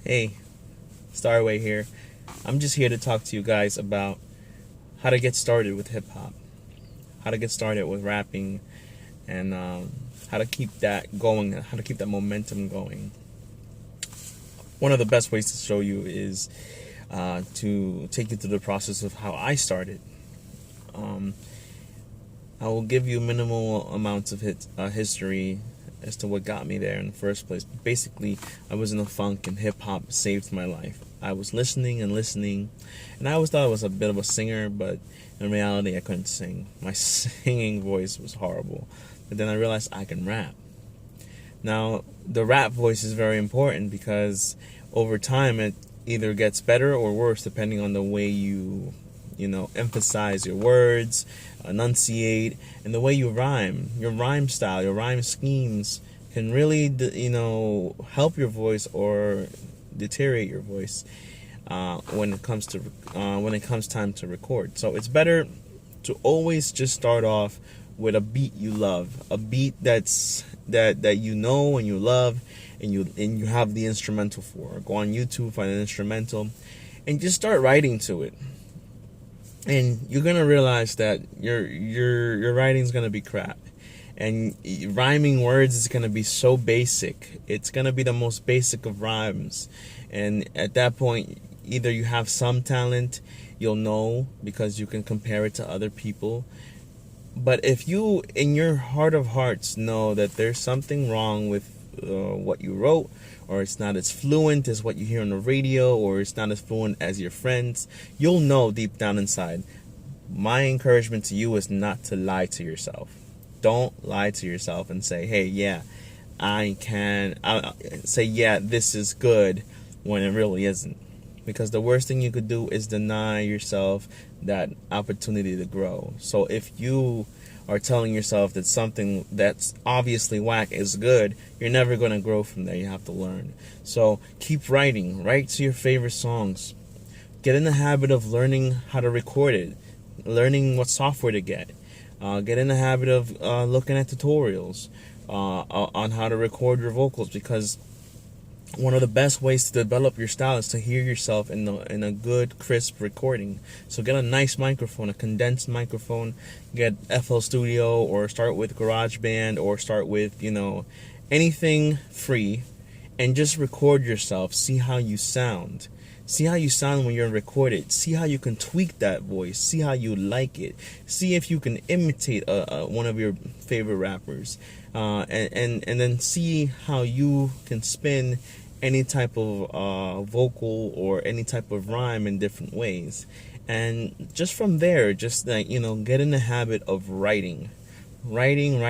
Hey, Starway here. I'm just here to talk to you guys about how to get started with hip hop, how to get started with rapping, and how to keep that going, how to keep that momentum going. One of the best ways to show you is to take you through the process of how I started. Um, I will give you minimal amounts of history as to what got me there in the first place. Basically, I was in a funk and hip hop saved my life. I was listening and listening, and I always thought I was a bit of a singer, but in reality, I couldn't sing. My singing voice was horrible. But then I realized I can rap. Now, the rap voice is very important because over time it either gets better or worse depending on the way you emphasize your words, enunciate, and the way you rhyme. Your rhyme style, your rhyme schemes can really, help your voice or deteriorate your voice when it comes time to record. So it's better to always just start off with a beat you love, a beat that you know and you love, and you have the instrumental for. Go on YouTube, find an instrumental, and just start writing to it. And you're gonna realize that your writing's gonna be crap, and rhyming words is gonna be so basic. It's gonna be the most basic of rhymes, and at that point, either you have some talent, you'll know because you can compare it to other people. But if you, in your heart of hearts, know that there's something wrong with what you wrote, or it's not as fluent as what you hear on the radio, or it's not as fluent as your friends, you'll know deep down inside. My encouragement to you is not to lie to yourself. Don't lie to yourself and say, hey, yeah, say, yeah, this is good, when it really isn't. Because the worst thing you could do is deny yourself that opportunity to grow. So if you are telling yourself that something that's obviously whack is good, you're never going to grow from there. You have to learn. So keep writing. Write to your favorite songs. Get in the habit of learning how to record it, learning what software to get. Get in the habit of looking at tutorials on how to record your vocals, because one of the best ways to develop your style is to hear yourself in a good, crisp recording. So get a nice microphone, a condensed microphone. Get FL Studio, or start with GarageBand, or start with, anything free, and just record yourself. See how you sound. See how you sound when you're recorded. See how you can tweak that voice. See how you like it. See if you can imitate one of your favorite rappers. And then see how you can spin any type of vocal or any type of rhyme in different ways. And just from there, just get in the habit of writing. Writing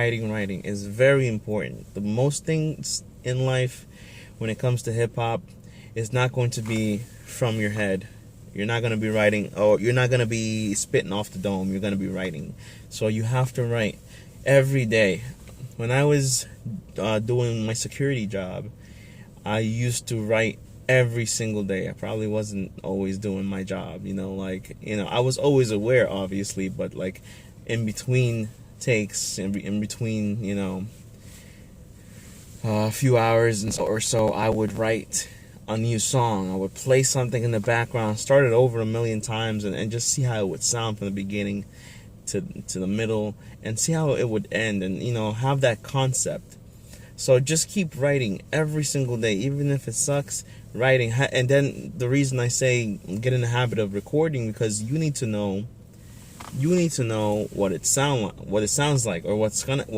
is very important. The most things in life when it comes to hip hop is not going to be from your head. You're not going to be writing, or you're not going to be spitting off the dome. You're going to be writing. So you have to write every day. When I was doing my security job, I used to write every single day. I probably wasn't always doing my job, I was always aware, obviously, but like in between takes, in between, a few hours or so, I would write a new song. I would play something in the background, start it over a million times, and just see how it would sound from the beginning to the middle, and see how it would end, and have that concept. So just keep writing every single day, even if it sucks. Writing, and then the reason I say get in the habit of recording, because you need to know what it sounds like, or what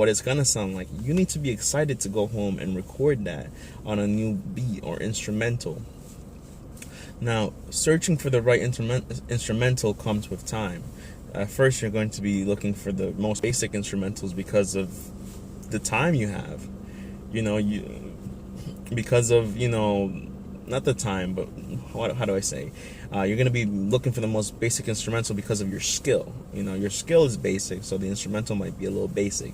it's gonna sound like. You need to be excited to go home and record that on a new beat or instrumental. Now, searching for the right instrumental comes with time. First, you're going to be looking for the most basic instrumentals because of the time you have. Because of, not the time, but how do I say? You're going to be looking for the most basic instrumental because of your skill. Your skill is basic, so the instrumental might be a little basic.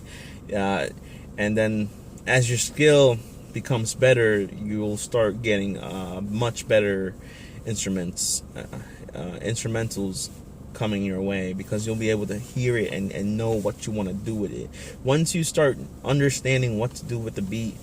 And then as your skill becomes better, you'll start getting much better instrumentals coming your way, because you'll be able to hear it and know what you want to do with it. Once you start understanding what to do with the beat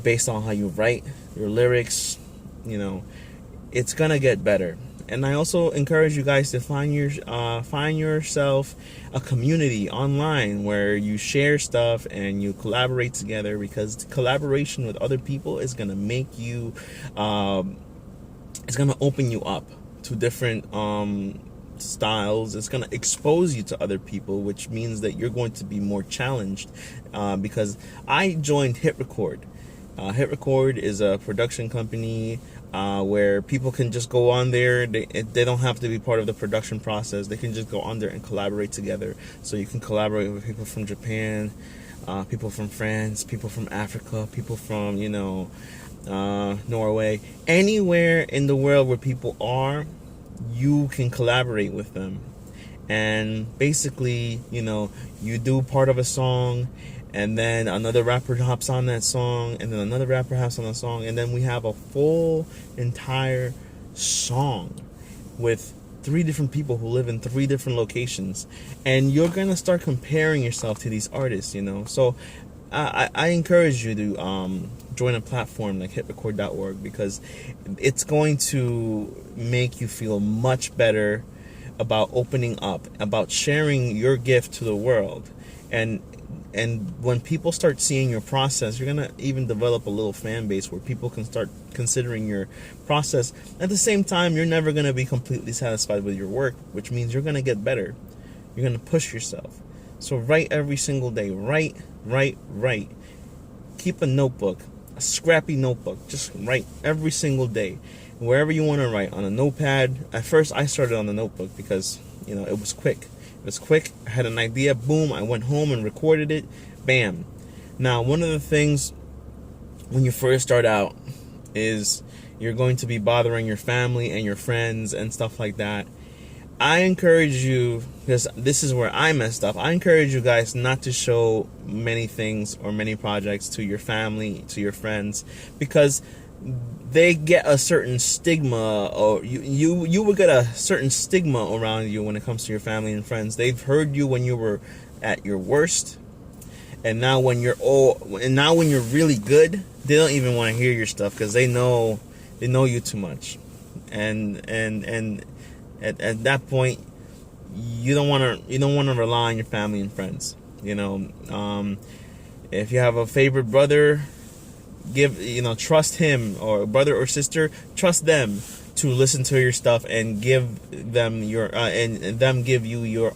based on how you write your lyrics, it's gonna get better. And I also encourage you guys to find yourself a community online where you share stuff and you collaborate together, because collaboration with other people is gonna make you, it's gonna open you up to different styles. It's going to expose you to other people, which means that you're going to be more challenged, because I joined Hit Record. Hit Record is a production company where people can just go on there. They don't have to be part of the production process. They can just go on there and collaborate together. So you can collaborate with people from Japan, people from France, people from Africa, people from Norway, anywhere in the world where people are. You can collaborate with them, and basically, you do part of a song, and then another rapper hops on that song, and then another rapper hops on the song, and then we have a full entire song with 3 different people who live in 3 different locations, and you're gonna start comparing yourself to these artists, So I encourage you to join a platform like hitrecord.org, because it's going to make you feel much better about opening up, about sharing your gift to the world. And when people start seeing your process, you're going to even develop a little fan base where people can start considering your process. At the same time, you're never going to be completely satisfied with your work, which means you're going to get better. You're going to push yourself. So write every single day. Write. Keep a notebook, a scrappy notebook. Just write every single day, wherever you want to write, on a notepad. At first, I started on the notebook because it was quick. I had an idea. Boom! I went home and recorded it. Bam! Now, one of the things when you first start out is you're going to be bothering your family and your friends and stuff like that. I encourage you, because this is where I messed up, I encourage you guys not to show many things or many projects to your family, to your friends, because they get a certain stigma, or you will get a certain stigma around you when it comes to your family and friends. They've heard you when you were at your worst, and now when you're really good, they don't even want to hear your stuff, because they know you too much, and at that point, you don't want to rely on your family and friends. If you have a favorite brother, trust him, or brother or sister, trust them to listen to your stuff and give them and them give you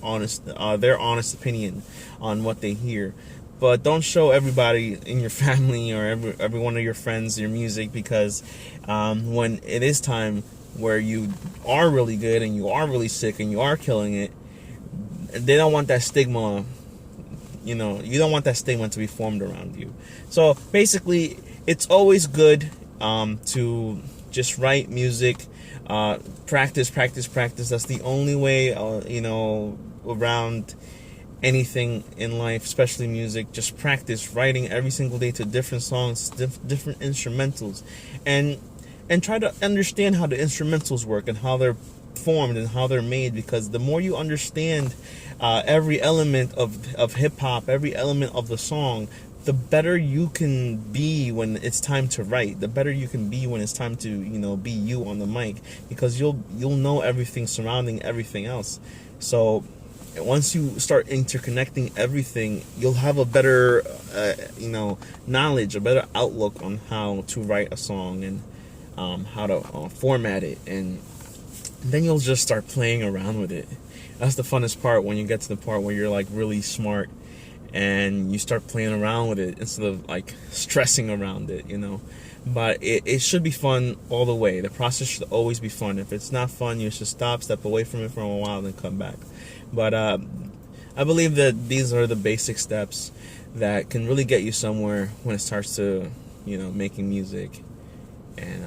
their honest opinion on what they hear. But don't show everybody in your family or every one of your friends your music, because when it is time where you are really good and you are really sick and you are killing it, they don't want that stigma. You don't want that stigma to be formed around you. So basically, it's always good to just write music, practice. That's the only way, around anything in life, especially music. Just practice writing every single day to different songs, different instrumentals, and try to understand how the instrumentals work and how they're formed and how they're made, because the more you understand every element of hip-hop, every element of the song, the better you can be when it's time to write, the better you can be when it's time to be you on the mic, because you'll know everything surrounding everything else. So once you start interconnecting everything, you'll have a better knowledge, a better outlook on how to write a song and how to format it, and then you'll just start playing around with it. That's the funnest part, when you get to the part where you're like really smart and you start playing around with it instead of like stressing around it, But it should be fun all the way. The process should always be fun. If it's not fun, you should step away from it for a while, and then come back. But I believe that these are the basic steps that can really get you somewhere when it starts to, making music. And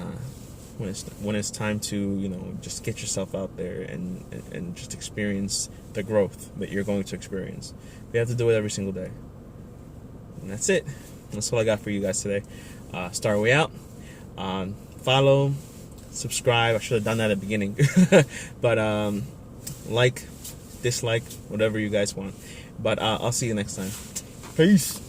when it's time to just get yourself out there and just experience the growth that you're going to experience. You have to do it every single day. And that's it. That's all I got for you guys today. Starway out. Follow, subscribe. I should have done that at the beginning. But like, dislike, whatever you guys want. But I'll see you next time. Peace.